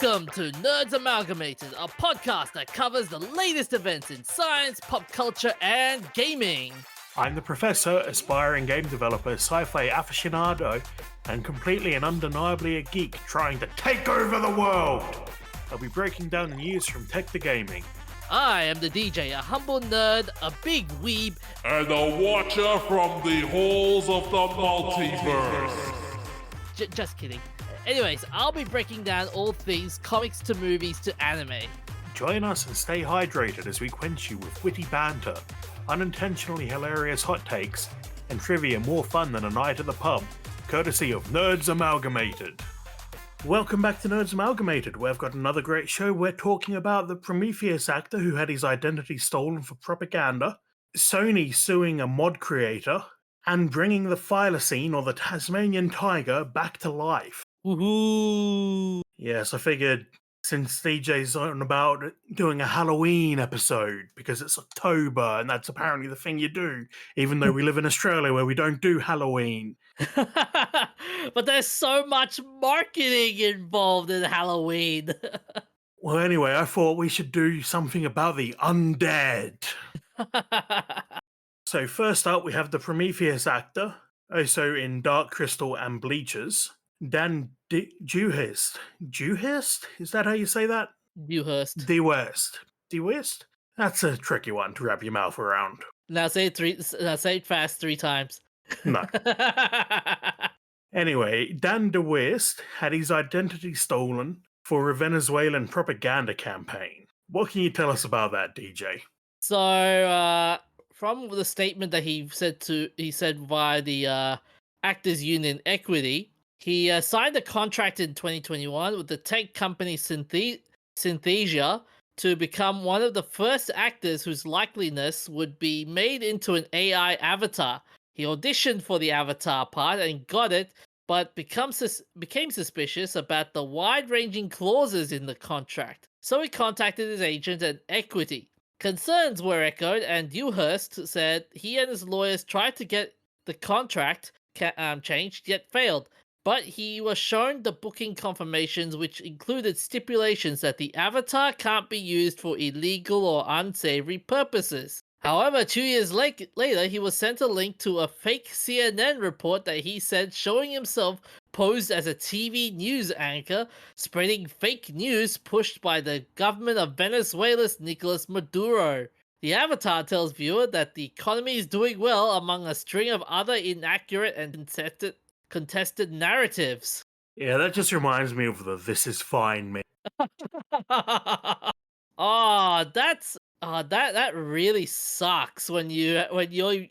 Welcome to Nerds Amalgamated, a podcast that covers the latest events in science, pop culture, and gaming. I'm the professor, aspiring game developer, sci-fi aficionado, and completely and undeniably a geek trying to take over the world. I'll be breaking down the news from tech to gaming. I am the DJ, a humble nerd, a big weeb, and a watcher from the halls of the multiverse. Just kidding. Anyways, I'll be breaking down all things comics to movies to anime. Join us and stay hydrated as we quench you with witty banter, unintentionally hilarious hot takes, and trivia more fun than a night at the pub, courtesy of Nerds Amalgamated. Welcome back to Nerds Amalgamated, where I've got another great show. We're talking about the Prometheus actor who had his identity stolen for propaganda, Sony suing a mod creator, and bringing the Thylacine, or the Tasmanian Tiger, back to life. Woohoo! Yes, I figured since DJ's on about doing a Halloween episode, because it's October, and that's apparently the thing you do, even though we live in Australia where we don't do Halloween. But there's so much marketing involved in Halloween. Well, anyway, I thought we should do something about the undead. So first up, we have the Prometheus actor, also in Dark Crystal and Bleachers, Dan Dewhurst. Dewhurst? Is that how you say that? Dewhurst. Dewhurst? That's a tricky one to wrap your mouth around. Now say it fast 3 times. No. Anyway, Dan Dewhurst had his identity stolen for a Venezuelan propaganda campaign. What can you tell us about that, DJ? So, from the statement that he said via the Actors Union Equity, he signed a contract in 2021 with the tech company Synthesia to become one of the first actors whose likeness would be made into an AI avatar. He auditioned for the avatar part and got it, but became suspicious about the wide-ranging clauses in the contract. So he contacted his agent at Equity. Concerns were echoed, and Dewhurst said he and his lawyers tried to get the contract changed, yet failed. But he was shown the booking confirmations, which included stipulations that the avatar can't be used for illegal or unsavory purposes. However, 2 years later, he was sent a link to a fake CNN report that he said showing himself posed as a TV news anchor, spreading fake news pushed by the government of Venezuela's Nicolas Maduro. The avatar tells viewers that the economy is doing well among a string of other inaccurate and contested narratives. Yeah, that just reminds me of the "This is fine" meme. That really sucks when your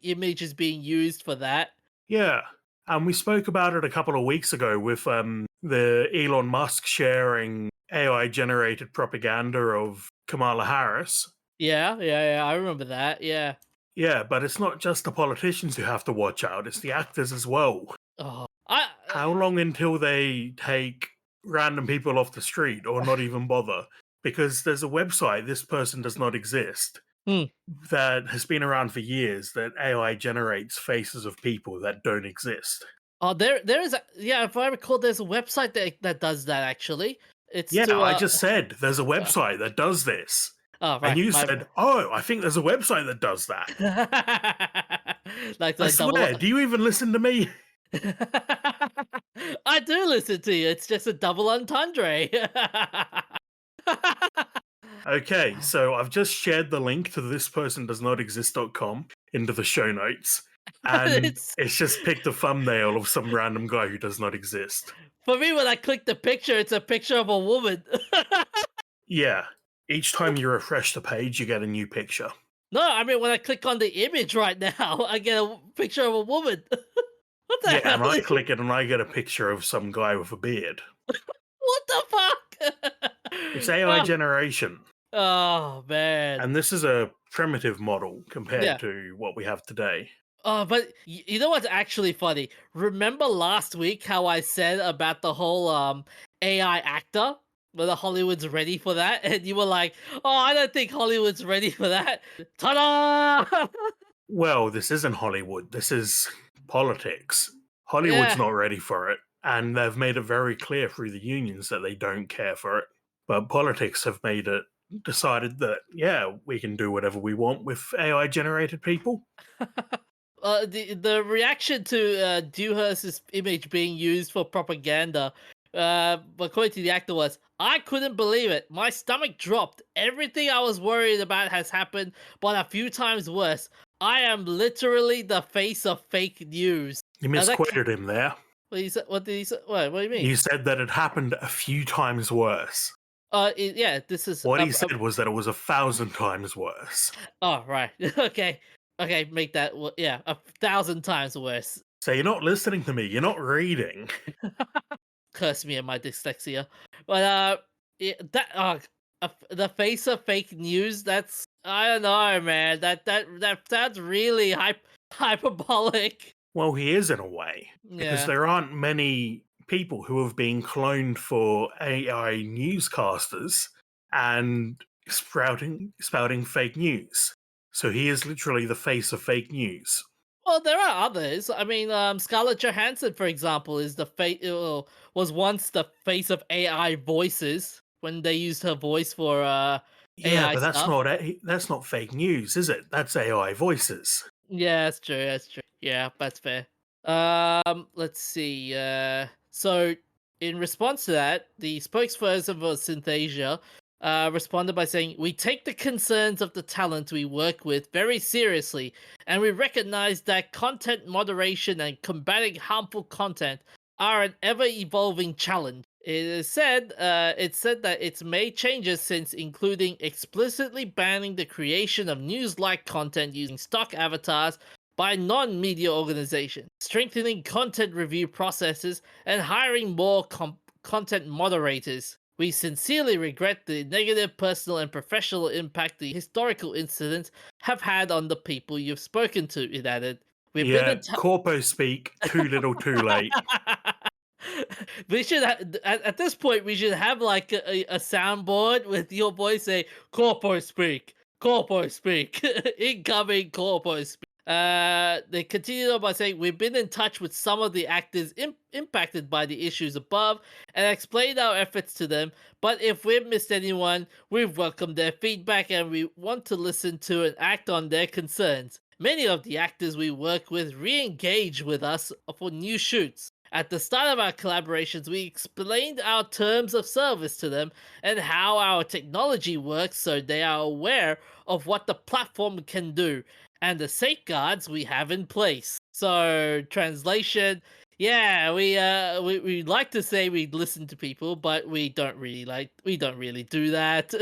image is being used for that. Yeah, and we spoke about it a couple of weeks ago with the Elon Musk sharing AI-generated propaganda of Kamala Harris. Yeah, I remember that, yeah. Yeah, but it's not just the politicians who have to watch out, it's the actors as well. How long until they take random people off the street or not even bother? Because there's a website, This Person Does Not Exist, that has been around for years, that AI generates faces of people that don't exist. Oh, there is if I recall, there's a website that does that, actually. I just said there's a website that does this. Oh, right. And you said, I think there's a website that does that. I swear, do you even listen to me? I do listen to you. It's just a double entendre. Okay, so I've just shared the link to thispersondoesnotexist.com into the show notes. And it's just picked a thumbnail of some random guy who does not exist. For me, when I click the picture, it's a picture of a woman. Yeah. Each time you refresh the page, you get a new picture. No, I mean, when I click on the image right now, I get a picture of a woman. What the hell? Yeah, and I click it and I get a picture of some guy with a beard. What the fuck? It's AI generation. Oh, man. And this is a primitive model compared to what we have today. Oh, but you know what's actually funny? Remember last week how I said about the whole AI actor? Whether Hollywood's ready for that? And you were like, I don't think Hollywood's ready for that. Ta-da! Well, this isn't Hollywood. This is politics. Hollywood's not ready for it. And they've made it very clear through the unions that they don't care for it. but politics have decided that, yeah, we can do whatever we want with AI generated people. The reaction to Dewhurst's image being used for propaganda, according to the actor, was, "I couldn't believe it. My stomach dropped. Everything I was worried about has happened, but a few times worse. I am literally the face of fake news." You That misquoted him there. what did he say? What do you mean? You said that it happened a few times worse. Yeah, this is What he said was that it was 1,000 times worse. oh, right. Okay. Okay, make that yeah, 1,000 times worse. So you're not listening to me, you're not reading. Curse me and my dyslexia. But the face of fake news. That's, I don't know, man. That sounds really hyperbolic. Well, he is in a way, because Yeah. there aren't many people who have been cloned for AI newscasters and spouting fake news. So he is literally the face of fake news. Well, there are others. I mean, Scarlett Johansson, for example, is the was once the face of AI voices when they used her voice for Yeah, AI but stuff. that's not fake news, is it? That's AI voices. Yeah, that's true. That's true. Yeah, that's fair. Let's see. So in response to that, the spokesperson for Synthesia responded by saying, "We take the concerns of the talent we work with very seriously, and we recognize that content moderation and combating harmful content are an ever-evolving challenge." It said that it's made changes since, including explicitly banning the creation of news-like content using stock avatars by non-media organizations, strengthening content review processes, and hiring more content moderators. "We sincerely regret the negative personal and professional impact the historical incidents have had on the people you've spoken to," it added. "We've been Yeah, in touch." corpo speak, too little, too late. We should at this point we should have like a soundboard with your voice say corpo speak incoming corpo speak. They continued on by saying, "We've been in touch with some of the actors impacted by the issues above and explained our efforts to them, but if we've missed anyone, we've welcomed their feedback and we want to listen to and act on their concerns. Many of the actors we work with re-engage with us for new shoots. At the start of our collaborations, we explained our terms of service to them and how our technology works so they are aware of what the platform can do and the safeguards we have in place." So, translation, yeah, we like to say we listen to people, but we don't really do that.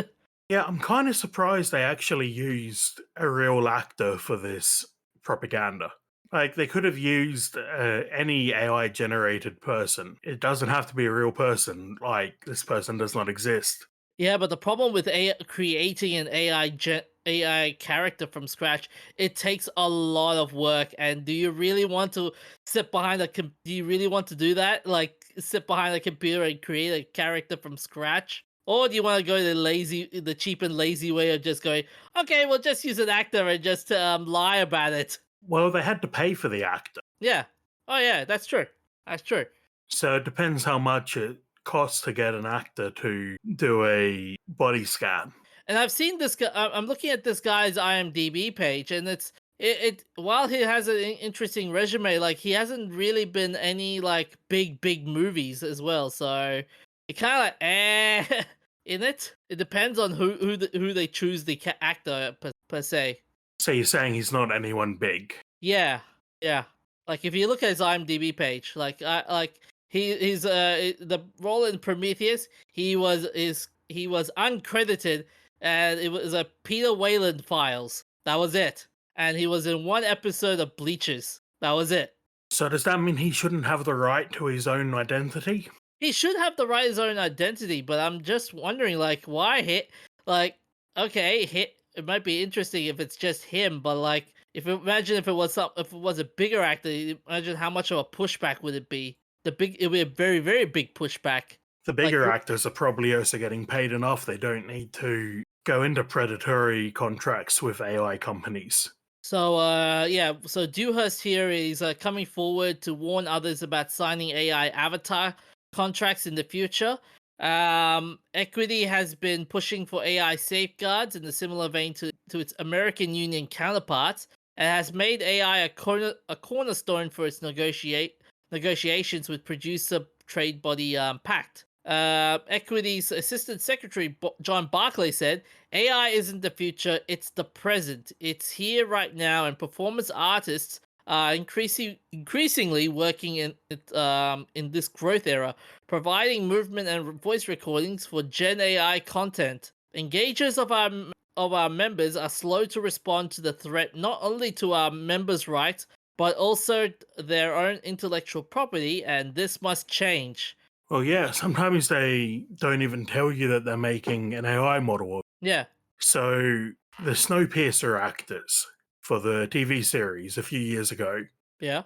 Yeah, I'm kind of surprised they actually used a real actor for this propaganda. Like, they could have used any AI generated person. It doesn't have to be a real person. Like, this person does not exist. Yeah, but the problem with creating an AI character from scratch, it takes a lot of work. And do you really want to sit behind do you really want to do that? Like, sit behind a computer and create a character from scratch? Or do you want to go the cheap and lazy way of just going, "Okay, we'll just use an actor and just lie about it"? Well, they had to pay for the actor. Yeah. Oh yeah, that's true. That's true. So it depends how much it costs to get an actor to do a body scan. And I've seen this guy. I'm looking at this guy's IMDb page, and it. While he has an interesting resume, like he hasn't really been any like big movies as well. So it kind of like in it. It depends on who they choose the actor per se. So you're saying he's not anyone big? Yeah, yeah. Like if you look at his IMDb page, he's the role in Prometheus, he was uncredited, and it was a Peter Wayland Files. That was it. And he was in one episode of Bleachers. That was it. So does that mean he shouldn't have the right to his own identity? He should have the right to his own identity, but I'm just wondering, like, why hit? Like, okay, hit. It might be interesting if it's just him, but like, imagine if it was a bigger actor, imagine how much of a pushback would it be? It would be a very big pushback. The bigger actors are probably also getting paid enough. They don't need to go into predatory contracts with AI companies. So, yeah, so Dewhurst here is coming forward to warn others about signing AI avatar contracts in the future. Equity has been pushing for AI safeguards in a similar vein to its American Union counterparts, and has made AI a cornerstone for its negotiations with producer trade body Pact. Equity's Assistant Secretary John Barclay said, AI isn't the future, it's the present. It's here right now, and performance artists are increasingly working in this growth era, providing movement and voice recordings for Gen AI content. Engagers of our members are slow to respond to the threat not only to our members' rights, but also their own intellectual property, and this must change. Well, yeah, sometimes they don't even tell you that they're making an AI model. Yeah, So the Snowpiercer actors for the TV series a few years ago yeah.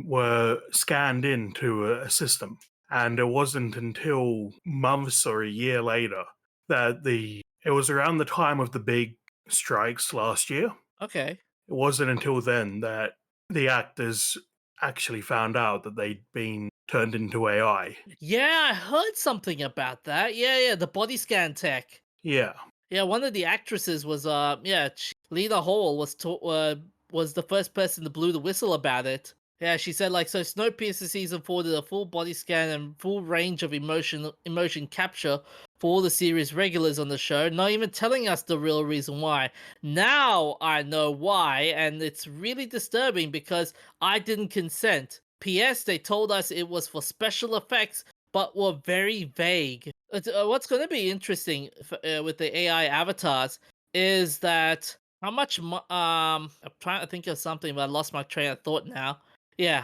were scanned into a system. And it wasn't until months or a year later that it was around the time of the big strikes last year. Okay. It wasn't until then that the actors actually found out that they'd been turned into AI. Yeah, I heard something about that. Yeah, the body scan tech. Yeah. Yeah, one of the actresses was Lena Hall was the first person to blow the whistle about it. Yeah, she said like, so Snowpiercer season 4 did a full body scan and full range of emotion capture for all the series regulars on the show, not even telling us the real reason why. Now I know why, and it's really disturbing because I didn't consent. P.S. They told us it was for special effects, but were very vague. What's going to be interesting with the AI avatars is that how much I'm trying to think of something, but I lost my train of thought now. Yeah.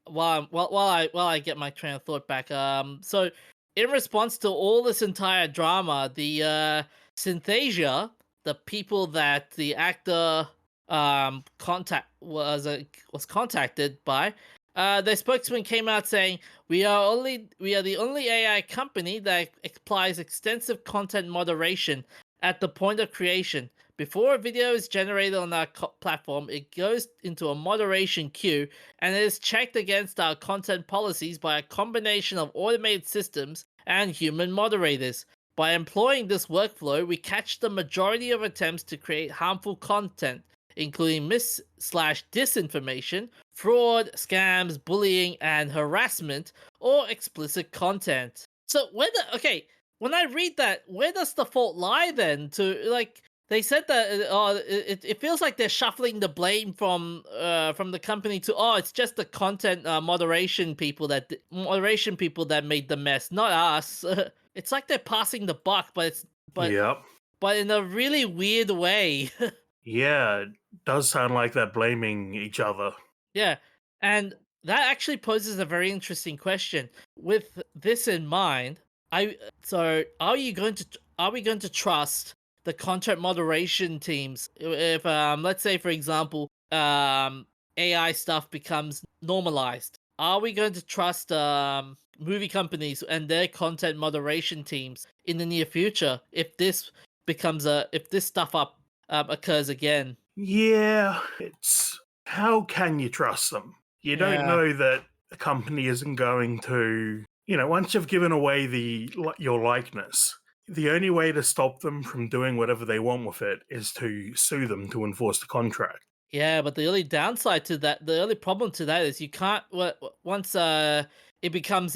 While I get my train of thought back. So in response to all this entire drama, the Synthesia, the people that the actor was contacted by, their spokesman came out saying, we are the only AI company that applies extensive content moderation at the point of creation. Before a video is generated on our platform, it goes into a moderation queue and it is checked against our content policies by a combination of automated systems and human moderators. By employing this workflow, we catch the majority of attempts to create harmful content, including mis/disinformation, fraud, scams, bullying, and harassment, or explicit content. So when I read that, where does the fault lie then? To like, they said that it feels like they're shuffling the blame from the company to, it's just the content moderation people that made the mess, not us. It's like they're passing the buck, Yep. but in a really weird way. Yeah, it does sound like they're blaming each other. Yeah, and that actually poses a very interesting question. With this in mind, are we going to trust the content moderation teams if let's say for example AI stuff becomes normalized? Are we going to trust movie companies and their content moderation teams in the near future if this stuff up occurs again? Yeah, it's how can you trust them? You don't Yeah. know that a company isn't going to, once you've given away your likeness, the only way to stop them from doing whatever they want with it is to sue them to enforce the contract. Yeah, but the only downside to that, the only problem to that is you can't once it becomes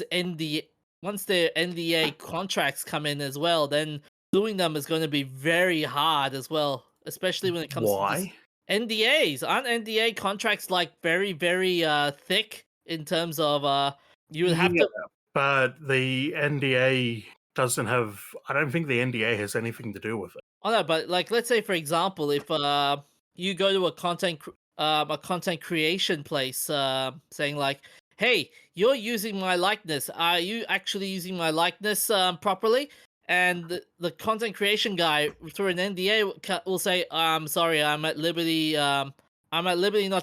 once their NDA contracts come in as well, then suing them is going to be very hard as well, especially when it comes to this Why? NDAs. Aren't NDA contracts like very thick in terms of you would have Yeah, to. but the NDA doesn't have, I don't think the NDA has anything to do with it. Oh no, but like let's say for example, if you go to a content creation place saying like, "Hey, you're using my likeness. Are you actually using my likeness properly?" And the content creation guy through an NDA will say, "I'm sorry, I'm at liberty not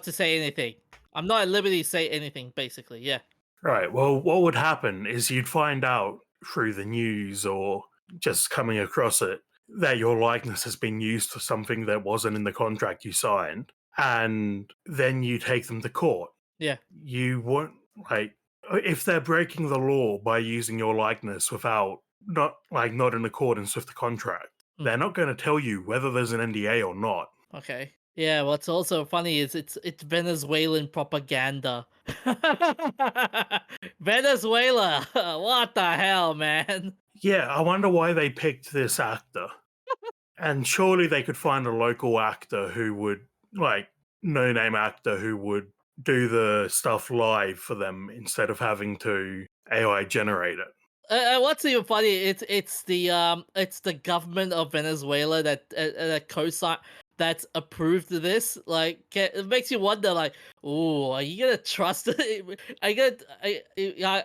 to say anything. I'm not at liberty to say anything." Basically, yeah. Right. Well, what would happen is you'd find out through the news or just coming across it that your likeness has been used for something that wasn't in the contract you signed. And then you take them to court. Yeah. You won't, like, if they're breaking the law by using your likeness without not in accordance with the contract, Mm. they're not going to tell you whether there's an NDA or not. Okay. Yeah, what's also funny is it's Venezuelan propaganda. Venezuela. What the hell, man? Yeah, I wonder why they picked this actor. And surely they could find a local actor who would, like, no name actor who would do the stuff live for them instead of having to AI generate it. What's even funny? It's the government of Venezuela that co-sign that's approved this. Like, it makes you wonder. Like, oh, are you gonna trust it?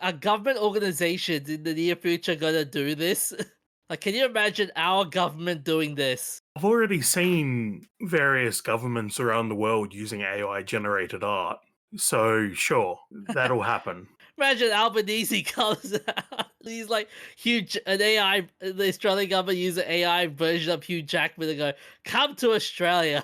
Are government organizations in the near future gonna do this? Like, can you imagine our government doing this? I've already seen various governments around the world using AI generated art. So, sure, that'll happen. Imagine Albanese comes out. He's like huge an AI. The Australian government use an AI version of Hugh Jackman and go, "Come to Australia."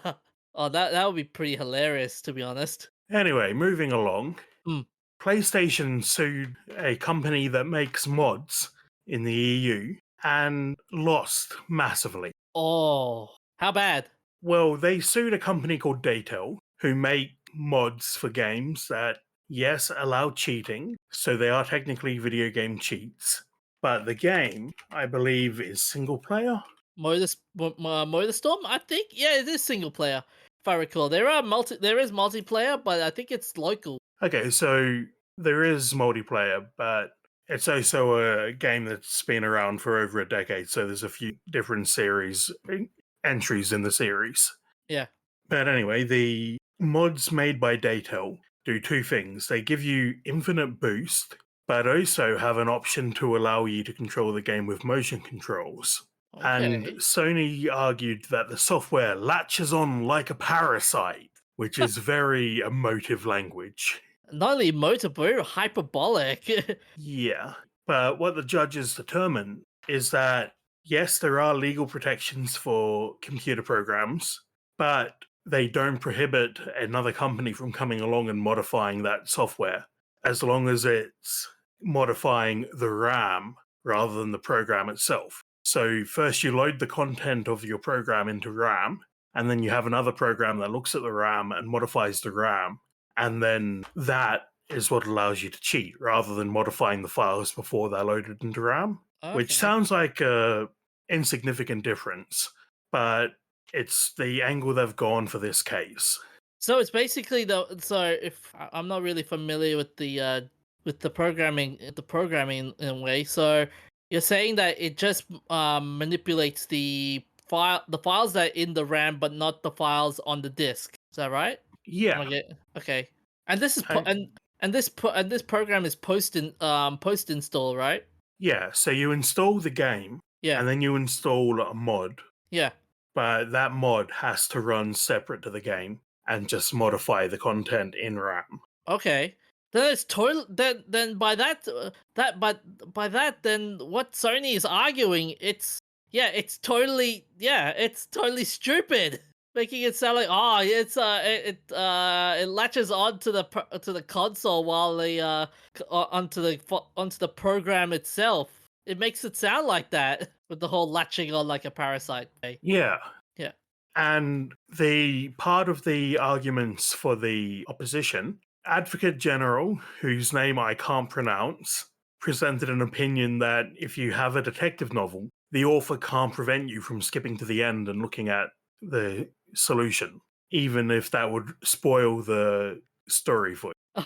Oh, that would be pretty hilarious, to be honest. Anyway, moving along. Mm. PlayStation sued a company that makes mods in the EU and lost massively. Oh, how bad? Well, they sued a company called Daytel, who make mods for games that, yes, allow cheating, so they are technically video game cheats. But the game, I believe, is single player. Motorstorm? I think yeah, it is single player. If I recall, there is multiplayer, but I think it's local. Okay, so there is multiplayer, but it's also a game that's been around for over a decade, so there's a few different entries in the series. Yeah. But anyway, the mods made by Daytel do two things. They give you infinite boost, but also have an option to allow you to control the game with motion controls. And Okay. Sony argued that the software latches on like a parasite, which is very emotive language. Not only motor, but hyperbolic. Yeah. But what the judges determined is that, yes, there are legal protections for computer programs, but they don't prohibit another company from coming along and modifying that software as long as it's modifying the RAM rather than the program itself. So, first you load the content of your program into RAM, and then you have another program that looks at the RAM and modifies the RAM, and then that is what allows you to cheat rather than modifying the files before they're loaded into RAM, which Okay. sounds like a insignificant difference, but it's the angle they've gone for this case. So it's basically so if I'm not really familiar with the programming in a way. So you're saying that it just manipulates the files that are in the RAM, but not the files on the disk. Is that right? Am Yeah. I get okay? And this is And and this program is post install, right? yeah, so you install the game Yeah, and then you install a mod, yeah. but that mod has to run separate to the game and just modify the content in RAM. Okay. Then it's total. Then by by that, then what Sony is arguing, it's totally stupid, making it sound like it latches on to to the console while onto the program itself. It makes it sound like that with the whole latching on like a parasite. Yeah. Yeah. And the part of the arguments for the opposition, Advocate General, whose name I can't pronounce, presented an opinion that if you have a detective novel, the author can't prevent you from skipping to the end and looking at the solution, even if that would spoil the story for you.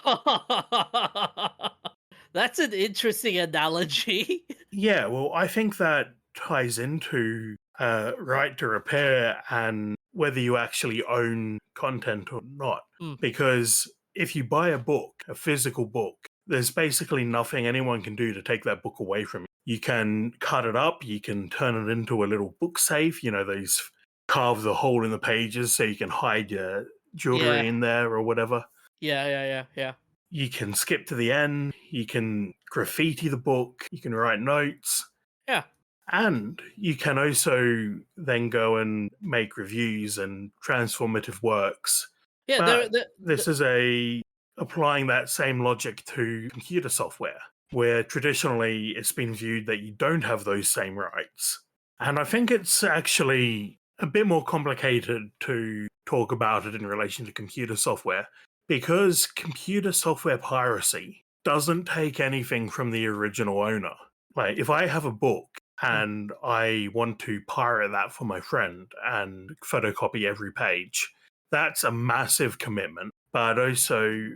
That's an interesting analogy. Yeah, well, I think that ties into right to repair and whether you actually own content or not. Mm, Because if you buy a book, a physical book, there's basically nothing anyone can do to take that book away from you. You can cut it up, you can turn it into a little book safe, these carve the hole in the pages so you can hide your yeah, jewelry in there or whatever. yeah. You can skip to the end, you can graffiti the book, you can write notes, Yeah. and you can also then go and make reviews and transformative works. Yeah, But this is a applying that same logic to computer software, where traditionally it's been viewed that you don't have those same rights. And I think it's actually a bit more complicated to talk about it in relation to computer software, because computer software piracy doesn't take anything from the original owner. Like, if I have a book Mm. and I want to pirate that for my friend and photocopy every page, that's a massive commitment. But also,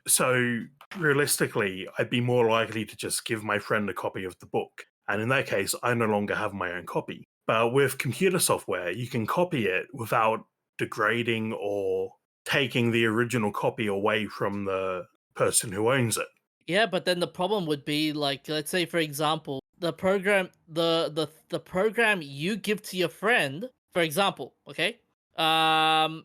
so realistically, I'd be more likely to just give my friend a copy of the book. And in that case, I no longer have my own copy. But with computer software, you can copy it without degrading or taking the original copy away from the person who owns it. Yeah, but then the problem would be like, let's say for example, the program you give to your friend, for example, okay? And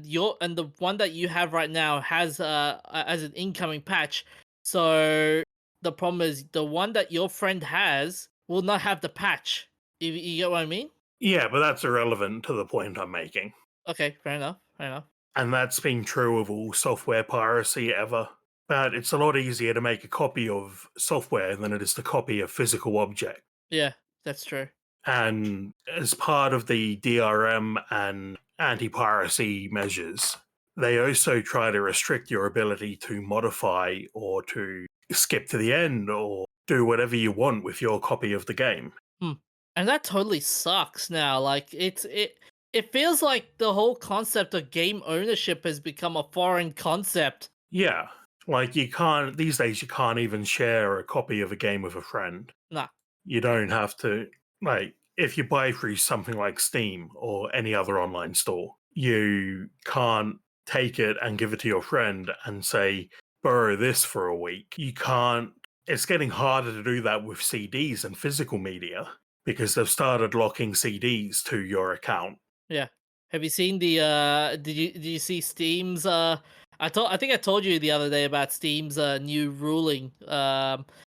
the one that you have right now has as an incoming patch. So the problem is the one that your friend has will not have the patch. You get what I mean? Yeah, but that's irrelevant to the point I'm making. Okay, fair enough. Fair enough. And that's been true of all software piracy ever. But it's a lot easier to make a copy of software than it is to copy a physical object. Yeah, that's true. And as part of the DRM and anti piracy measures, they also try to restrict your ability to modify or to skip to the end or do whatever you want with your copy of the game. Hmm. And that totally sucks now. Like it feels like the whole concept of game ownership has become a foreign concept. Yeah, like you can't, these days, you can't even share a copy of a game with a friend. Nah. You don't have to, like, if you buy through something like Steam or any other online store, you can't take it and give it to your friend and say, borrow this for a week. You can't, it's getting harder to do that with CDs and physical media because they've started locking CDs to your account. Yeah. Have you seen the did you see Steam's I think I told you the other day about Steam's new ruling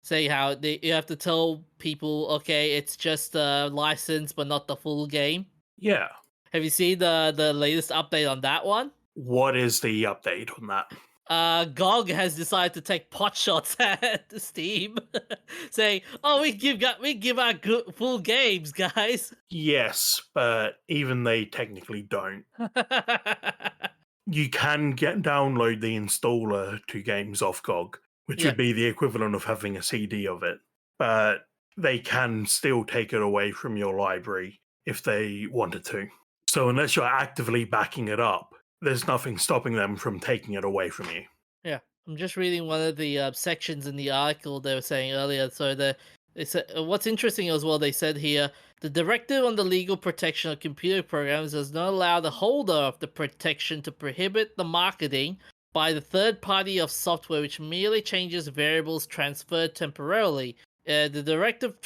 say how you have to tell people, okay, it's just a license but not the full game. Yeah. Have you seen the latest update on that one? What is the update on that? GOG has decided to take pot shots at Steam, saying, "Oh, we give out good, full games, guys." Yes, but even they technically don't. You can download the installer to games off GOG, which Yeah, would be the equivalent of having a CD of it, but they can still take it away from your library if they wanted to. So unless you're actively backing it up, there's nothing stopping them from taking it away from you. yeah. I'm just reading one of the sections in the article they were saying earlier. So they said what's interesting as well. They said here the directive on the legal protection of computer programs does not allow the holder of the protection to prohibit the marketing by the third party of software which merely changes variables transferred temporarily. The directive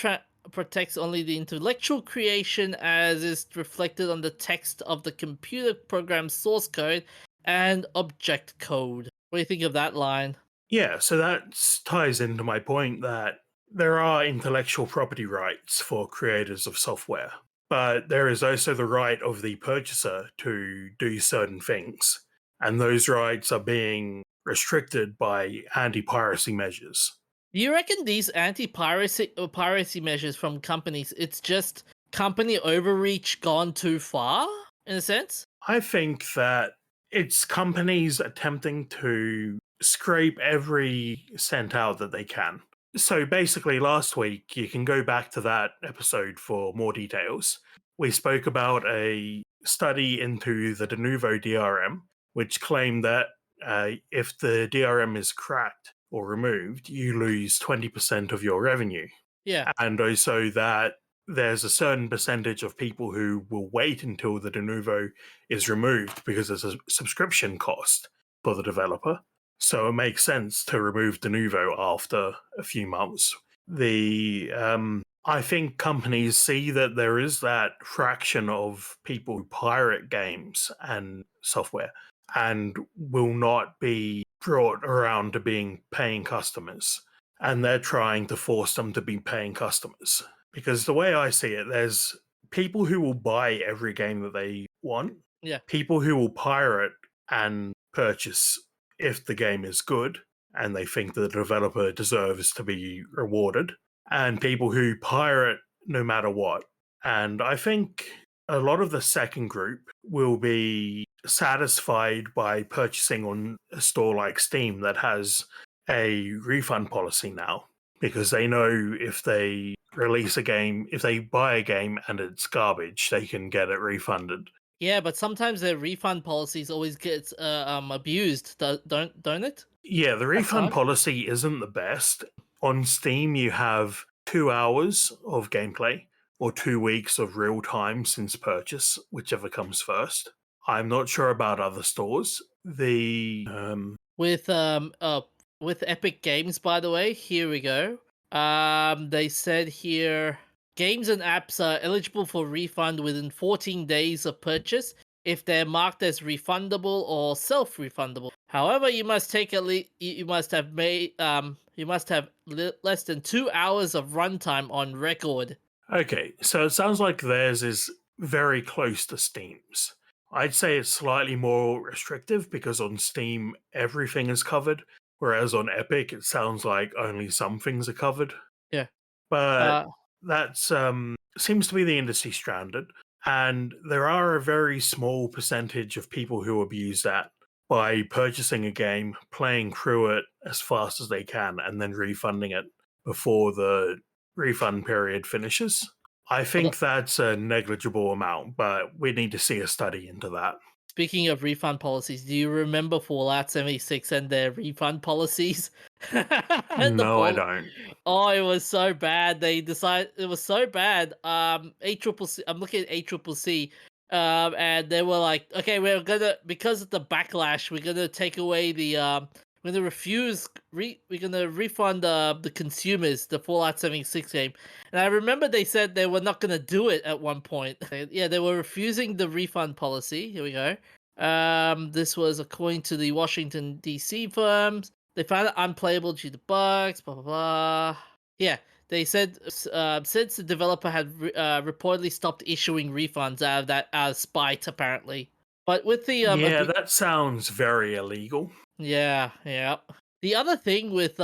protects only the intellectual creation as is reflected on the text of the computer program's source code and object code. What do you think of that line? Yeah, so that ties into my point that there are intellectual property rights for creators of software, but there is also the right of the purchaser to do certain things, and those rights are being restricted by anti piracy measures. Do you reckon these anti-piracy measures from companies, it's just company overreach gone too far, in a sense? I think that it's companies attempting to scrape every cent out that they can. So basically, last week, you can go back to that episode for more details. We spoke about a study into the de novo DRM, which claimed that if the DRM is cracked or removed, you lose 20% of your revenue. Yeah, And also that there's a certain percentage of people who will wait until the de novo is removed because there's a subscription cost for the developer. So it makes sense to remove de novo after a few months. I think companies see that there is that fraction of people who pirate games and software and will not be brought around to being paying customers. And they're trying to force them to be paying customers. Because the way I see it, there's people who will buy every game that they want, yeah. people who will pirate and purchase if the game is good and they think the developer deserves to be rewarded, and people who pirate no matter what. And I think a lot of the second group will be satisfied by purchasing on a store like Steam that has a refund policy now, because they know if they release a game, if they buy a game and it's garbage, they can get it refunded. Yeah, but sometimes their refund policies always gets abused, don't it? Yeah, the At refund times. policy isn't the best. On Steam, you have 2 hours of gameplay or 2 weeks of real time since purchase, whichever comes first. I'm not sure about other stores. With with Epic Games, by the way, here we go. They said here games and apps are eligible for refund within 14 days of purchase if they're marked as refundable or self-refundable. However, you must take you must have made less than 2 hours of runtime on record. Okay, so it sounds like theirs is very close to Steam's. I'd say it's slightly more restrictive because on Steam everything is covered, whereas on Epic it sounds like only some things are covered. Yeah. But Uh that's seems to be the industry standard, and there are a very small percentage of people who abuse that by purchasing a game, playing through it as fast as they can, and then refunding it before the refund period finishes. I but think that's a negligible amount, but we need to see a study into that. Speaking of refund policies, do you remember Fallout 76 and their refund policies? The No, I fall don't. Oh, it was so bad. They decided it was so bad. I'm looking at ACCC, and they were like, okay, we're gonna because of the backlash, we're gonna take away the we're gonna we're gonna refund the consumers the Fallout 76 game. And I remember they said they were not gonna do it at one point. Yeah, they were refusing the refund policy. Here we go. This was according to the Washington D.C. firms. They found it unplayable due to bugs, blah blah blah. Yeah, they said since the developer had reportedly stopped issuing refunds out of spite, apparently. But with the Yeah, that sounds very illegal. yeah, yeah. The other thing with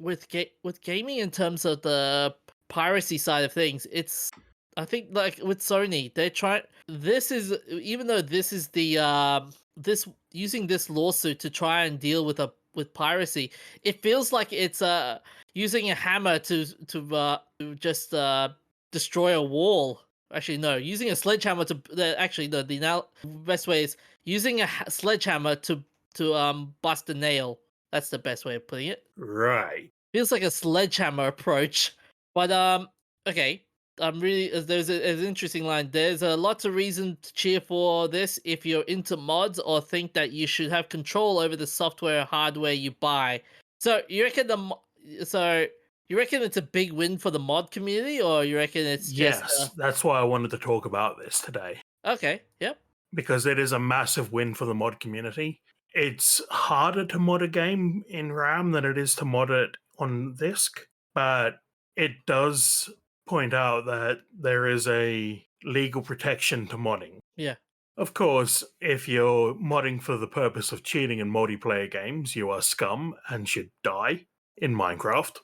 with gaming in terms of the piracy side of things, it's I think like with Sony, they're trying. This is even though this is the this using this lawsuit to try and deal with piracy, it feels like it's using a hammer to just destroy a wall. Actually, no, using a sledgehammer to actually no, the now best way is using a sledgehammer to bust a nail. That's the best way of putting it. Right. Feels like a sledgehammer approach. But okay. I'm really there's an interesting line. There's a lot of reason to cheer for this if you're into mods or think that you should have control over the software or hardware you buy. So you reckon so you reckon it's a big win for the mod community, or you reckon it's just Yes, that's why I wanted to talk about this today, okay? Yep. because it is a massive win for the mod community. It's harder to mod a game in RAM than it is to mod it on disk, but it does point out that there is a legal protection to modding. Yeah. Of course, if you're modding for the purpose of cheating in multiplayer games, you are scum and should die in Minecraft.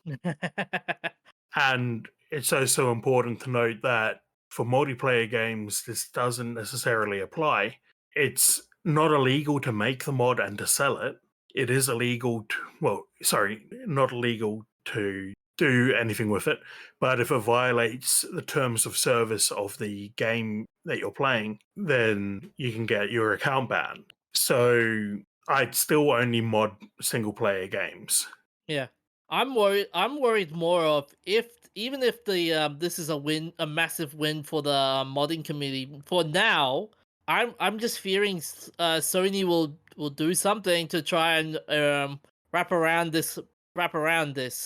And it's also important to note that for multiplayer games, this doesn't necessarily apply. It's not illegal to make the mod and to sell it. It is illegal to, well, sorry, not illegal to do anything with it, but if it violates the terms of service of the game that you're playing, then you can get your account banned. So I'd still only mod single player games. Yeah. I'm worried. I'm worried more of if even if the this is a win, a massive win for the modding community. For now, I'm just fearing Sony will do something to try and wrap around this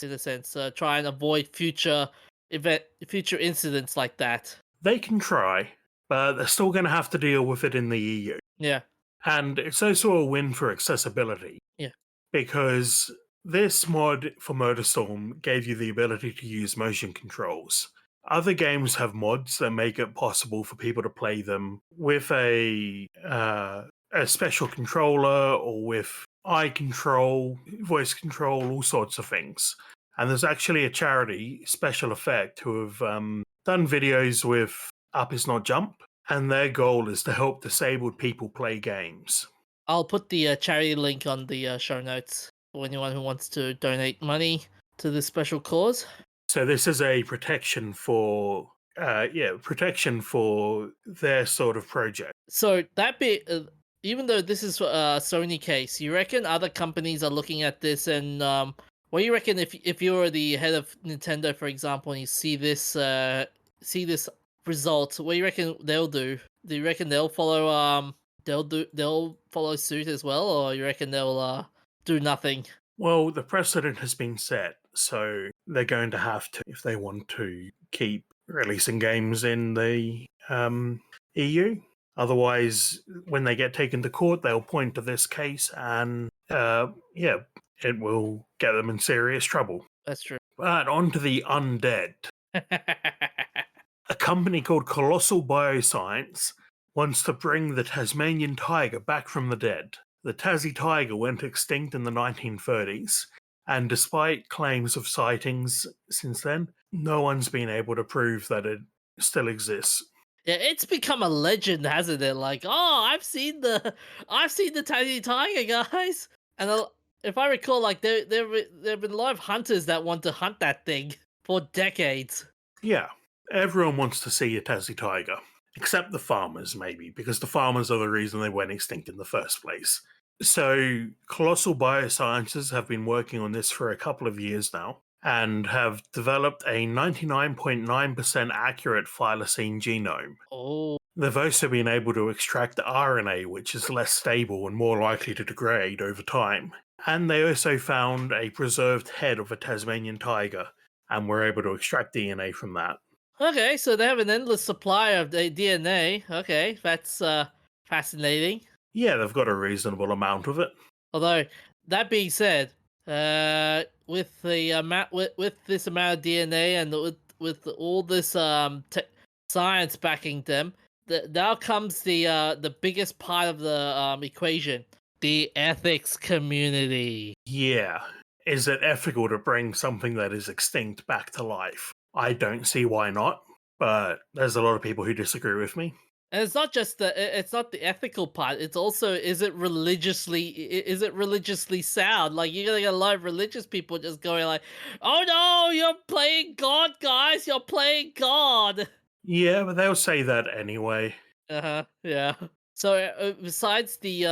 in a sense. Try and avoid future incidents like that. They can try, but they're still going to have to deal with it in the EU. Yeah. And it's also a win for accessibility Yeah. because this mod for Motorstorm gave you the ability to use motion controls. Other games have mods that make it possible for people to play them with a special controller or with eye control, voice control, all sorts of things. And there's actually a charity, Special Effect, who have done videos with Up Is Not Jump, and their goal is to help disabled people play games. I'll put the charity link on the show notes for anyone who wants to donate money to this special cause. So this is a protection for, protection for their sort of project. So that bit, even though this is a Sony case, you reckon other companies are looking at this and what do you reckon if you're the head of Nintendo, for example, and you see this result, what do you reckon they'll do? Do you reckon they'll follow they'll follow suit as well, or you reckon they'll do nothing? Well, the precedent has been set, so they're going to have to, if they want to keep releasing games in the EU. Otherwise, when they get taken to court, they'll point to this case and, it will get them in serious trouble. That's true. But on to the undead. A company called Colossal Bioscience wants to bring the Tasmanian tiger back from the dead. The Tassie tiger went extinct in the 1930s, and despite claims of sightings since then, no one's been able to prove that it still exists. Yeah, it's become a legend, hasn't it? Like, oh, I've seen the tiny tiger, guys. And if I recall, like there've been a lot of hunters that want to hunt that thing for decades. Yeah, everyone wants to see a Tassie tiger, except the farmers, maybe, because the farmers are the reason they went extinct in the first place. So, Colossal Biosciences have been working on this for a couple of years now, and have developed a 99.9% accurate Thylacine genome. Oh, They've also been able to extract the RNA, which is less stable and more likely to degrade over time. And they also found a preserved head of a Tasmanian tiger, and were able to extract DNA from that. okay. So they have an endless supply of the DNA. Okay, that's fascinating. Yeah, they've got a reasonable amount of it. Although that being said, with the amount with this amount of DNA and with all this science backing them, now comes the biggest part of the equation: the ethics community. Yeah. Is it ethical to bring something that is extinct back to life? I don't see why not, but there's a lot of people who disagree with me. And it's not just it's not the ethical part. It's also is it religiously sound? Like you're gonna get a lot of religious people just going like, "Oh no, you're playing God, guys! You're playing God." Yeah, but they'll say that anyway. Yeah. So besides the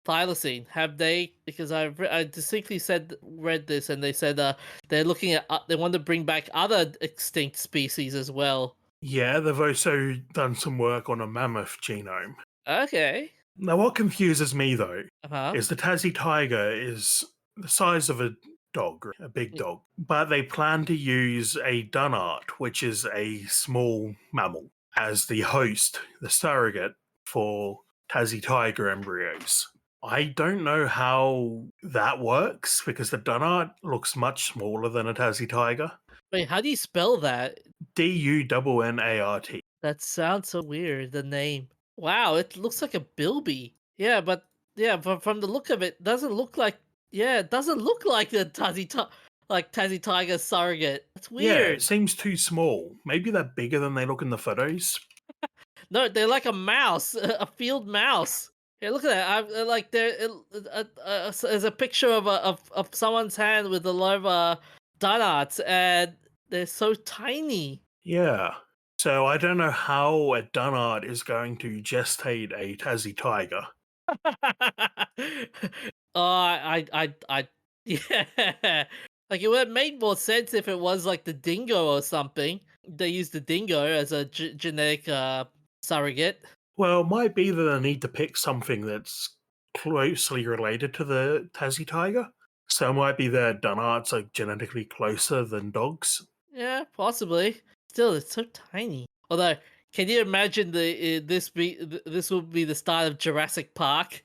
thylacine, have they? Because I distinctly read this, and they said they're looking at they want to bring back other extinct species as well. Yeah, they've also done some work on a mammoth genome. Okay. Now, what confuses me, though, Uh-huh. is the Tassie tiger is the size of a dog, a big dog, but they plan to use a dunnart, which is a small mammal, as the host, the surrogate for Tassie tiger embryos. I don't know how that works, because the dunnart looks much smaller than a Tassie tiger. Wait, how do you spell that? Dunnart. That sounds so weird, the name. Wow, it looks like a bilby. Yeah, but yeah, from the look of it, doesn't look like it doesn't look like the Tassie Tiger surrogate. That's Yeah, weird. it seems too small. Maybe they're bigger than they look in the photos. No, they're like a mouse, a field mouse. Yeah, look at that. Like there's a picture of someone's hand with a lot of donuts, and they're so tiny. Yeah. So I don't know how a dunnart is going to gestate a Tassie tiger. Yeah. Like it would have made more sense if it was like the dingo or something. They use the dingo as a genetic surrogate. Well, it might be that they need to pick something that's closely related to the Tassie tiger. So it might be that dunnarts are genetically closer than dogs. Yeah, possibly. Still, it's so tiny. Although, can you imagine this would be the start of Jurassic Park?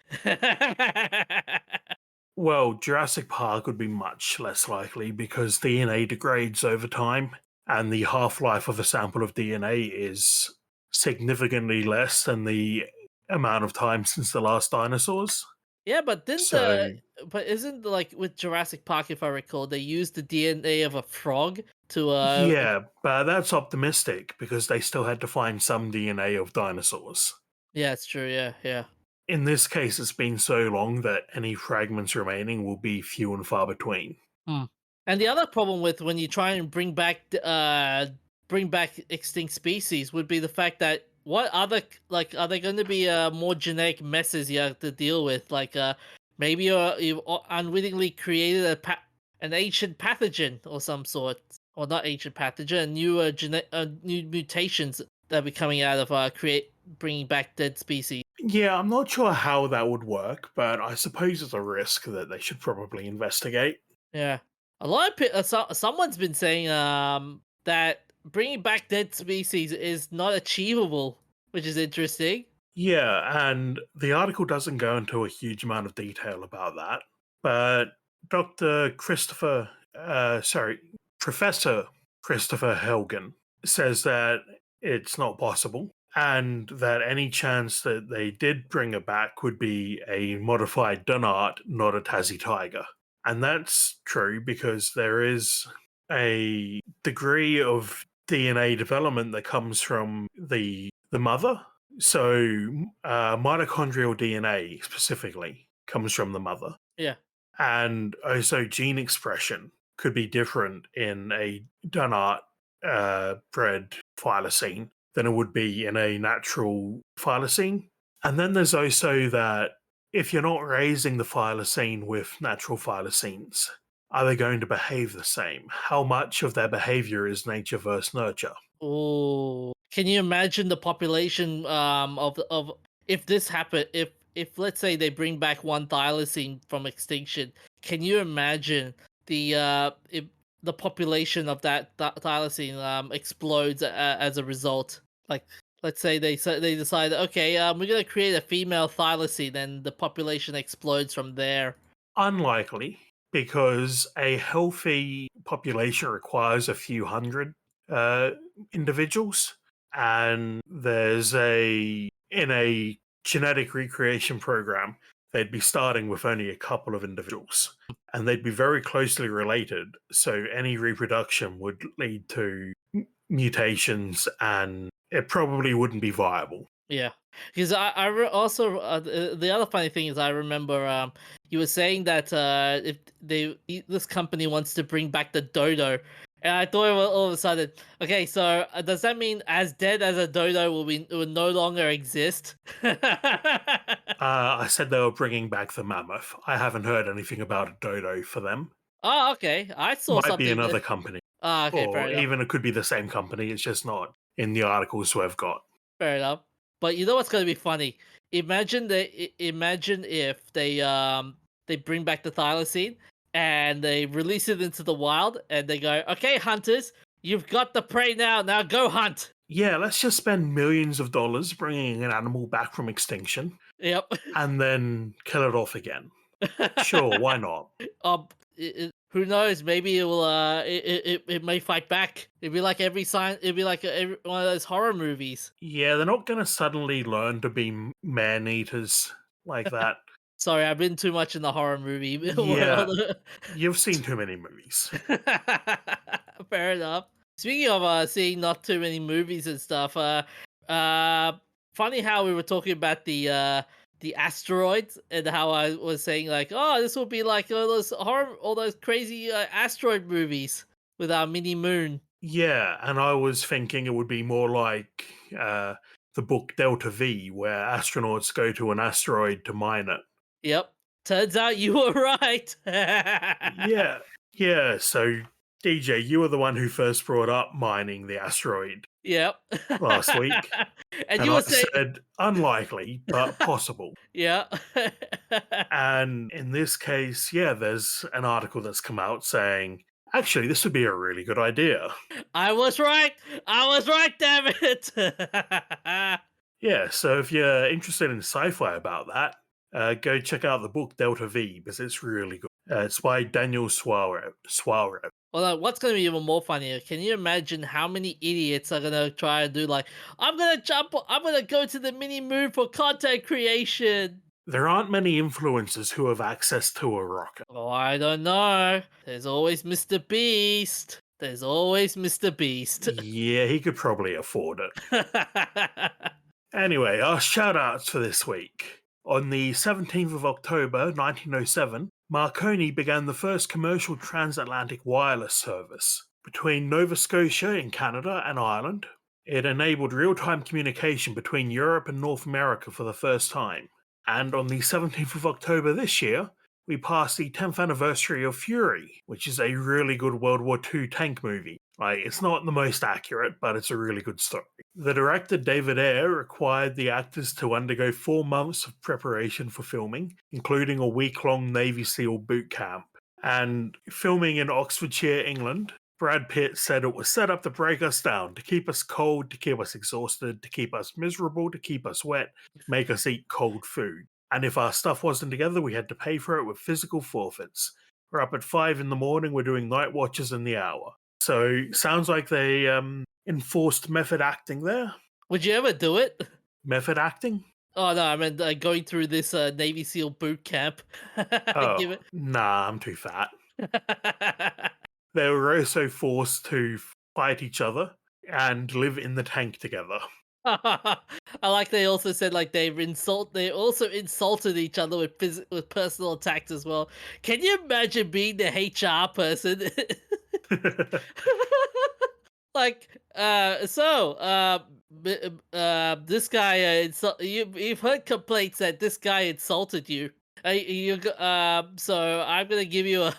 Well, Jurassic Park would be much less likely because DNA degrades over time, and the half-life of a sample of DNA is significantly less than the amount of time since the last dinosaurs. Yeah, but So, but isn't like with Jurassic Park, if I recall, they used the DNA of a frog to yeah, but that's optimistic because they still had to find some DNA of dinosaurs. yeah, it's true. Yeah, yeah. In this case, it's been so long that any fragments remaining will be few and far between. Hmm. And the other problem with when you try and bring back extinct species would be the fact that what other like are there going to be more genetic messes you have to deal with? Like maybe you've unwittingly created an ancient pathogen or some sort, or not ancient pathogen, new mutations that be coming out of create bringing back dead species. Yeah, I'm not sure how that would work, but I suppose it's a risk that they should probably investigate. Yeah, a lot of someone's been saying that bringing back dead species is not achievable, which is interesting. Yeah, and the article doesn't go into a huge amount of detail about that, but Dr. Christopher, sorry, Professor Christopher Helgen says that it's not possible, and that any chance that they did bring it back would be a modified Dunart, not a Tassie Tiger. And that's true because there is a degree of DNA development that comes from the mother. So, mitochondrial DNA specifically comes from the mother, Yeah, and also gene expression could be different in a Dunart bred Thylacine than it would be in a natural Thylacine. And then there's also that if you're not raising the Thylacine with natural Thylacines, are they going to behave the same? How much of their behavior is nature versus nurture? oh, can you imagine the population of if this happened, if let's say they bring back one thylacine from extinction, can you imagine if the population of that thylacine explodes as a result? Like, let's say they decide, okay, we're gonna create a female thylacine, and the population explodes from there. Unlikely, because a healthy population requires a few hundred uh, individuals, and there's in a genetic recreation program, they'd be starting with only a couple of individuals, and they'd be very closely related. So any reproduction would lead to mutations, and it probably wouldn't be viable. Yeah, because also the other funny thing is I remember you were saying that if this company wants to bring back the dodo, and I thought all of a sudden, okay, so does that mean as dead as a dodo will no longer exist? I said they were bringing back the mammoth. I haven't heard anything about a dodo for them. Oh, okay, I saw Might be something. another company, Ah, okay, fair or enough. even it could be the same company. It's just not in the articles we've got. Fair enough. But you know what's gonna be funny? Imagine if they bring back the thylacine and they release it into the wild and they go, okay, hunters, you've got the prey now. Now go hunt. Yeah, let's just spend millions of dollars bringing an animal back from extinction Yep. and then kill it off again. Sure, why not? Who knows? Maybe it will. It may fight back. It'd be like every sign. It'd be like one of those horror movies. Yeah, they're not going to suddenly learn to be man eaters like that. Sorry, I've been too much in the horror movie Yeah, world. you've seen too many movies. Fair enough. Speaking of seeing not too many movies and stuff, uh, funny how we were talking about the asteroids and how I was saying like, oh, this will be like all those crazy asteroid movies with our mini moon. Yeah, and I was thinking it would be more like the book Delta V, where astronauts go to an asteroid to mine it. Yep. Turns out you were right. Yeah, yeah. So, DJ, you were the one who first brought up mining the asteroid Yep. last week, And and you I were saying, said unlikely, but possible. yeah. And in this case, yeah, there's an article that's come out saying, actually, this would be a really good idea. I was right. I was right, damn it. Yeah, so if you're interested in sci-fi about that, go check out the book Delta V because it's really good. It's by Daniel Suarez. Well, what's going to be even more funnier? Can you imagine how many idiots are going to try and do like, I'm going to go to the mini moon for content creation. There aren't many influencers who have access to a rocket. Oh, I don't know. There's always Mr. Beast. There's always Mr. Beast. Yeah, he could probably afford it. Anyway, our shout-outs for this week. On the 17th of October 1907, Marconi began the first commercial transatlantic wireless service between Nova Scotia in Canada and Ireland. It enabled real-time communication between Europe and North America for the first time. And on the 17th of October this year, we passed the 10th anniversary of Fury, which is a really good World War II tank movie. It's not the most accurate, but it's a really good story. The director, David Ayer, required the actors to undergo 4 months of preparation for filming, including a week-long Navy SEAL boot camp. And filming in Oxfordshire, England, Brad Pitt said it was set up to break us down, to keep us cold, to keep us exhausted, to keep us miserable, to keep us wet, make us eat cold food. And if our stuff wasn't together, we had to pay for it with physical forfeits. We're up at 5 in the morning, we're doing night watches in the hour. So, sounds like they enforced method acting there. Would you ever do it? Method acting? Oh no, I mean going through this Navy SEAL boot camp. Oh, nah, I'm too fat. They were also forced to fight each other and live in the tank together. I like they also said like they also insulted each other with personal attacks as well. Can you imagine being the HR person? Like this guy you've heard complaints that this guy insulted you. So I'm gonna give you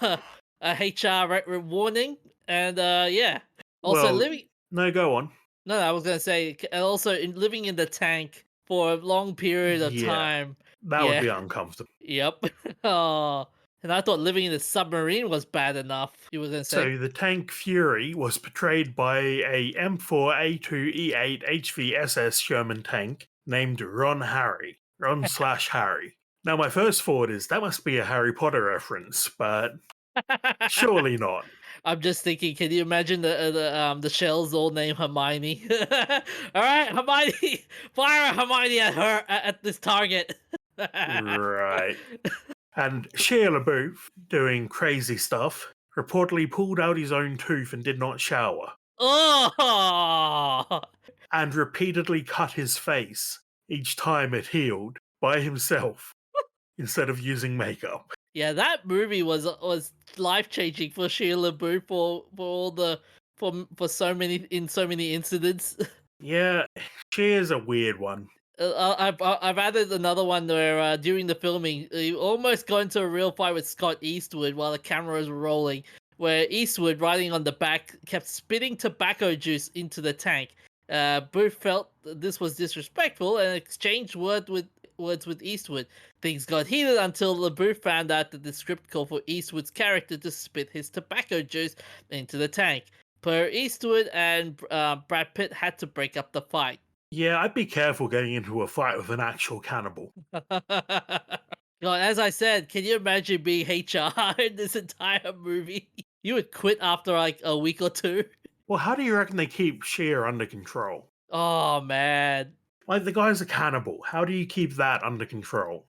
a HR warning, and yeah. Also Well, living. no, go on. No, I was gonna say, also living in the tank for a long period of Yeah, time. that would be uncomfortable. Yep. Oh, and I thought living in a submarine was bad enough. You were gonna say. So the tank Fury was portrayed by a M4A2E8 HVSS Sherman tank named Ron Harry. Ron/Harry. Now my first thought is that must be a Harry Potter reference, but surely not. I'm just thinking, can you imagine the shells all named Hermione? All right, Hermione, fire Hermione at her at this target. Right. And Shia LaBeouf, doing crazy stuff, reportedly pulled out his own tooth and did not shower, Oh, and repeatedly cut his face each time it healed by himself instead of using makeup. yeah, that movie was life changing for Shia LaBeouf for all the for so many incidents. Yeah, Shia's a weird one. I've added another one where during the filming, you almost got into a real fight with Scott Eastwood while the cameras were rolling, where Eastwood, riding on the back, kept spitting tobacco juice into the tank. Booth felt this was disrespectful and exchanged words with Eastwood. Things got heated until LaBeouf found out that the script called for Eastwood's character to spit his tobacco juice into the tank. Per Eastwood and Brad Pitt had to break up the fight. Yeah, I'd be careful getting into a fight with an actual cannibal. God, as I said, can you imagine being HR in this entire movie? You would quit after like a week or two. Well, how do you reckon they keep Shia under control? Oh man. Like, the guy's a cannibal. How do you keep that under control?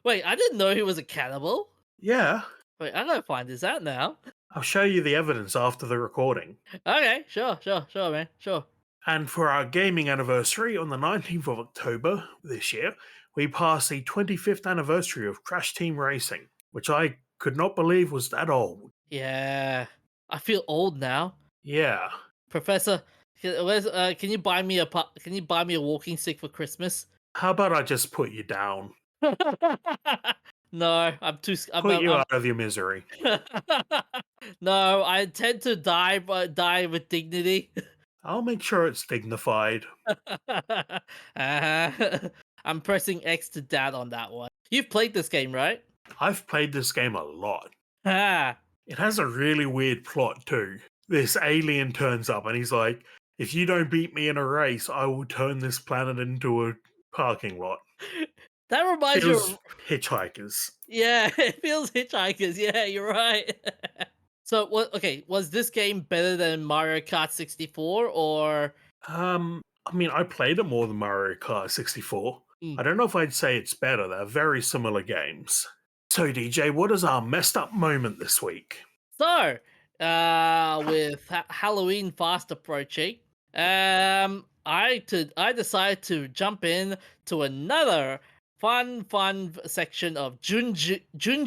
Wait, I didn't know he was a cannibal. Yeah, Wait, I'm gonna find this out now. I'll show you the evidence after the recording. Okay, sure, man, sure. And for our gaming anniversary on the 19th of October this year, we passed the 25th anniversary of Crash Team Racing, which I could not believe was that old. Yeah, I feel old now. Yeah. Professor, can you buy me a walking stick for Christmas? How about I just put you down? No, I'm too. Put you out of your misery. No, I intend to die, but die with dignity. I'll make sure it's dignified. I'm pressing X to dad on that one. You've played this game, right? I've played this game a lot. Ah. It has a really weird plot too. This alien turns up and he's like, if you don't beat me in a race, I will turn this planet into a parking lot. That reminds you Feels of... Hitchhikers. Yeah, it feels Hitchhikers. Yeah, you're right. So, okay, was this game better than Mario Kart 64 or... I mean, I played it more than Mario Kart 64. Mm. I don't know if I'd say it's better. They're very similar games. So, DJ, what is our messed up moment this week? So, with Halloween fast approaching, I decided to jump in to another fun section of Junji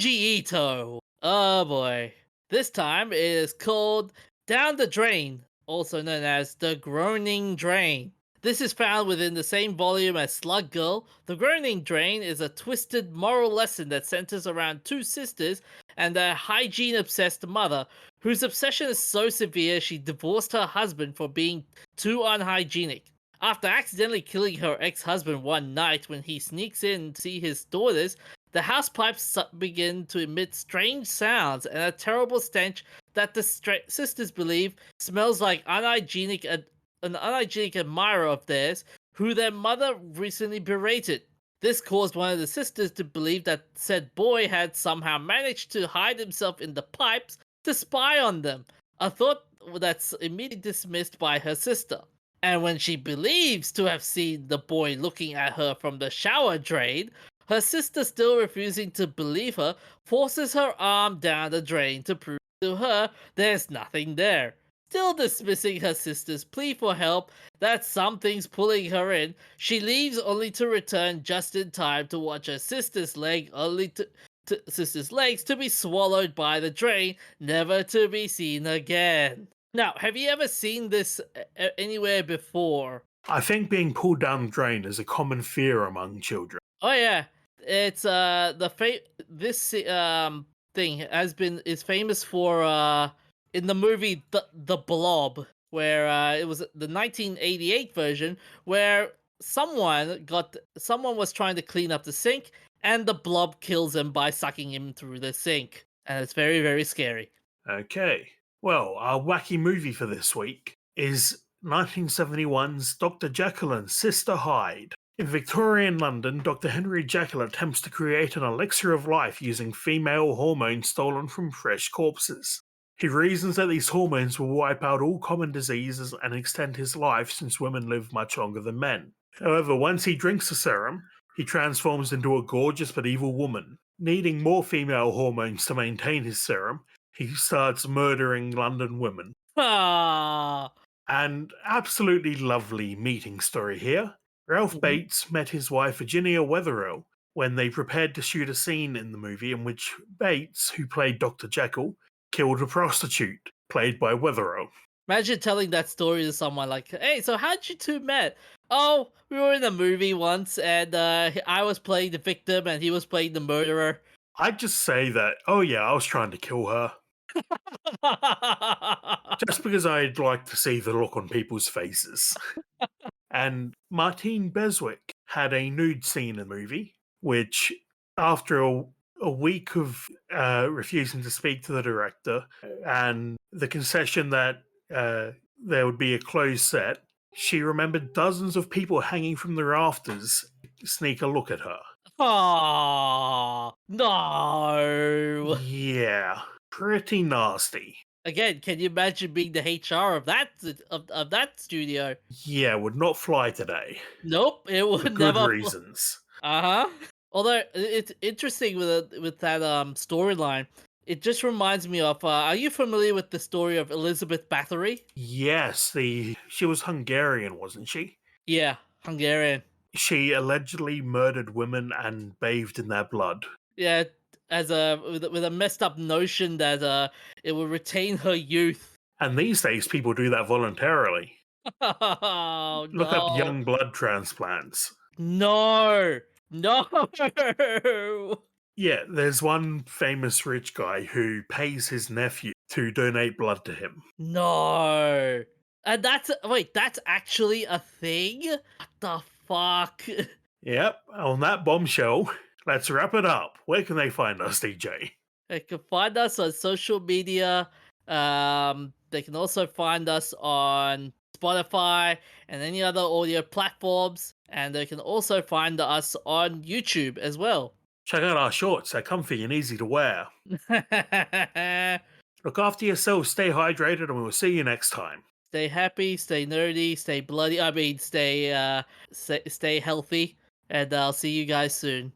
Ito. Oh boy, this time it is called Down the Drain, also known as The Groaning Drain. This is found within the same volume as Slug Girl. The Groaning Drain is a twisted moral lesson that centers around two sisters and their hygiene obsessed mother, whose obsession is so severe she divorced her husband for being too unhygienic. After accidentally killing her ex husband one night when he sneaks in to see his daughters, the house pipes begin to emit strange sounds and a terrible stench that the sisters believe smells like an unhygienic admirer of theirs who their mother recently berated. This caused one of the sisters to believe that said boy had somehow managed to hide himself in the pipes to spy on them, a thought that's immediately dismissed by her sister. And when she believes to have seen the boy looking at her from the shower drain, her sister, still refusing to believe her, forces her arm down the drain to prove to her there's nothing there. Still dismissing her sister's plea for help that something's pulling her in, she leaves only to return just in time to watch her sister's sister's legs to be swallowed by the drain, never to be seen again. Now, have you ever seen this anywhere before? I think being pulled down the drain is a common fear among children. Oh yeah, it's this thing is famous for in the movie the Blob, where it was the 1988 version where someone was trying to clean up the sink and the Blob kills him by sucking him through the sink, and it's very scary. Okay. Well, our wacky movie for this week is 1971's Dr. Jekyll and Sister Hyde. In Victorian London, Dr. Henry Jekyll attempts to create an elixir of life using female hormones stolen from fresh corpses. He reasons that these hormones will wipe out all common diseases and extend his life since women live much longer than men. However, once he drinks the serum, he transforms into a gorgeous but evil woman. Needing more female hormones to maintain his serum, he starts murdering London women. Ah. And absolutely lovely meeting story here. Ralph Mhm. Bates met his wife Virginia Wetherill when they prepared to shoot a scene in the movie in which Bates, who played Dr. Jekyll, killed a prostitute, played by Wetherill. Imagine telling that story to someone like, "Hey, so how'd you two met?" "Oh, we were in a movie once, and I was playing the victim, and he was playing the murderer." I'd just say that, oh yeah, I was trying to kill her. Just because I'd like to see the look on people's faces. And Martine Beswick had a nude scene in the movie, which, after a week of refusing to speak to the director and the concession that there would be a closed set, she remembered dozens of people hanging from the rafters sneak a look at her. Aw, no. Yeah, pretty nasty. Again, can you imagine being the HR of that studio? Yeah, would not fly today Nope, it for would good never. reasons. Uh-huh. Although it's interesting with that storyline, it just reminds me of are you familiar with the story of Elizabeth Bathory? Yes, she was Hungarian, wasn't she? Yeah, Hungarian. She allegedly murdered women and bathed in their blood. Yeah, as a with a messed up notion that it will retain her youth. And these days, people do that voluntarily. Oh Look up no. young blood transplants. No. No. Yeah, there's one famous rich guy who pays his nephew to donate blood to him. No. And that's actually a thing? What the fuck? Yep, on that bombshell, let's wrap it up. Where can they find us, DJ? They can find us on social media. They can also find us on Spotify and any other audio platforms. And they can also find us on YouTube as well. Check out our shorts, they're comfy and easy to wear. Look after yourselves, stay hydrated, and we'll see you next time. Stay happy, stay nerdy, stay bloody. I mean, stay healthy. And I'll see you guys soon.